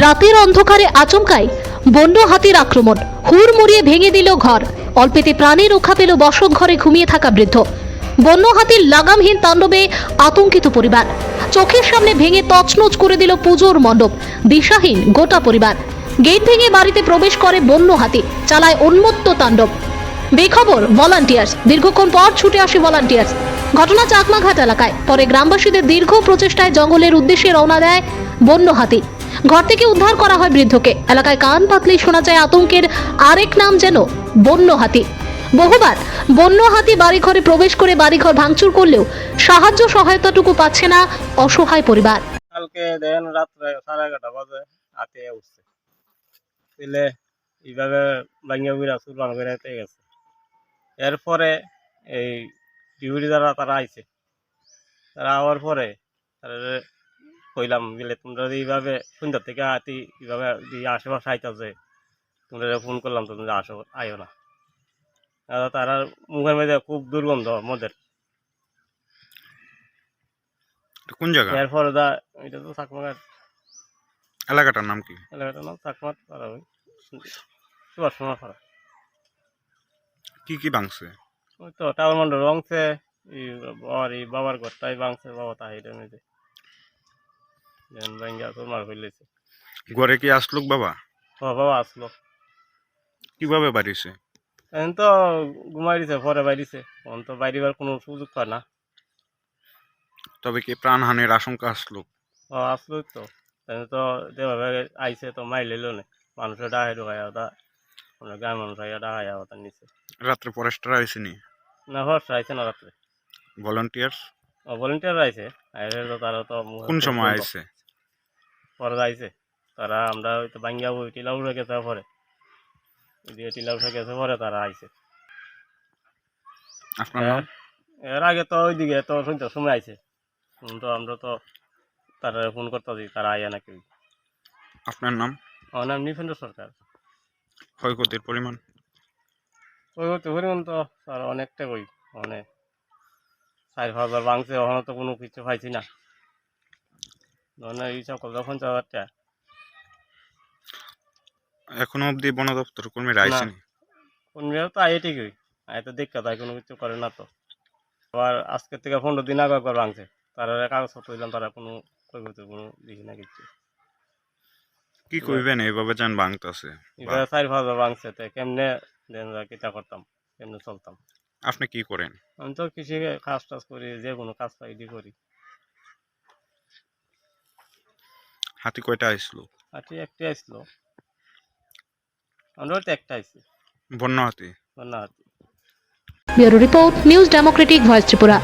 রাতের অন্ধকারে আচমকাই বন্য হাতির আক্রমণ, হুড়মুড়িয়ে ভেঙে দিল ঘর। অল্পেতে প্রাণে রক্ষা পেল বসত ঘরে ঘুমিয়ে থাকা বৃদ্ধ। বন্য হাতির লাগামহীন তাণ্ডবে আতঙ্কিত পরিবার। চোখের সামনে ভেঙে তছনছ করে দিল পুজোর মণ্ডপ। দিশাহীন গোটা পরিবার। গেট ভেঙে বাড়িতে প্রবেশ করে বন্য হাতি, চালায় উন্মত্ত তাণ্ডব। বেখবর ভলান্টিয়ার্স, দীর্ঘক্ষণ পর ছুটে আসে ভলান্টিয়ার্স। ঘটনা চাকমাঘাট এলাকায়। পরে গ্রামবাসীদের দীর্ঘ প্রচেষ্টায় জঙ্গলের উদ্দেশ্যে রওনা দেয় বন্য হাতি। ঘর থেকে উদ্ধার করা হয় বৃদ্ধকে। এলাকায় কান পাতলেই শোনা যায় আতঙ্কের আরেক নাম যেন বন্য হাতি। বহুবার বন্য হাতি বাড়িঘরে প্রবেশ করে বাড়িঘর ভাঙচুর করলেও সাহায্য সহায়তাটুকু পাচ্ছে না অসহায় পরিবার। কালকে দেখেন রাত্রে 11:30 বাজে হাতে উঠছে দিলে এইভাবে ভাঙ্গা বুড়া চুরবান করে গেছে। এরপরে এই ডিউটি যারা তারা আইছে, তারা আওয়ার পরে তারা কইলাম বিলে তোমরা এইভাবে সন্ধ্যা থেকে হাতি এইভাবে আশেপাশে আইতাছে, তোমরা ফোন করলাম তোমরা আসো আইও না। তারা মুখের মধ্যে খুব দুর্গন্ধ মদের। কোন জায়গা? এরপরে এটা তো চাকমাঘাট এলাকাটার নাম কি? এলাকাটার নাম চাকমাঘাট পাড়া, ওই সুভাষচন্দ্র পাড়া। কি কি ভাঙছে? ওই তো টাউন মন্ডল ভাঙছে, এই বাবার ঘরটাই ভাঙছে, বাবা তাহিরের মেয়েছে ভাঙ্গা তোর মার ফেলেছে। ঘরে কি আসলো বাবা? বাবা আসলো, কিভাবে বাড়িছে? এখন তো ঘুমাই দিছে, পরে বাইরিছে, এখন তো বাইরিবার কোনো সুযোগ পায় না। তবে কি প্রাণহানির আশঙ্কা আসলো? আসলো তো, এখন তো যেভাবে আইছে তো মাই লইল না, মানুষের ডাহাই ঢুকাই ওটা, গ্রামের মানুষ আইয়া ডাহাই ওটা নিচে। রাত্রে ফরেস্টার আইসেনি? না হর্ষ আইছে না রাত্রে, ভলান্টিয়ার্স? ভলেন্টিয়ার আইছে। আইলে তো তারা তো কোন সময় আইছে? পরে আইছে তারা, আমরা ওই তো ভাঙ্গা বই টিলা উঠে গেছে, পরে দিয়ে টিলা উঠে গেছে, পরে তারা আইছে। আপনার নাম? এর আগে তো ওইদিকে তো সন্ধ্যার সময় আইছে, তো আমরা তো তারা ফোন করতেছি, তারা আইয়া নাকি। আপনার নাম? আমার নাম নিফেন্দ্র সরকার। ক্ষয়ক্ষতির পরিমাণ? ওই হতে পরিমাণ তো তার অনেকটা কই, মানে 4,000 ভাঙছে, ওখানে তো কোনো কিছু পাইছি না, মানে এই সকল 50,000 টাকা। এখনো অবধি বন দপ্তর কর্মীরা আইসেনি? কর্মীরা তো আইয়ে ঠিকই, আয় তো দেখা তাই কোনো কিছু করে না তো। আবার আজকের থেকে 15 দিন আগে একবার ভাঙছে, তারা কাগজপত্র দিলাম, তারা কোনো কোনো দেখি না কিছু। কি কইবেন এইভাবে যান ভাঙতাছে? এবার 4,000 ভাঙছে, তো কেমনে কিতা করতাম, কেমনে চলতাম। আপনি কি করেন? আমি তো কৃষি কাজ টাজ করি, যে কোনো কাজ পাইডি করি। হাতি কয়টা আইসলো? হাতি একটা আসলো, আমরা তো একটা আইছি, বন্য হাতি? না হাতি। Bureau report, news Democratic voice Tripura.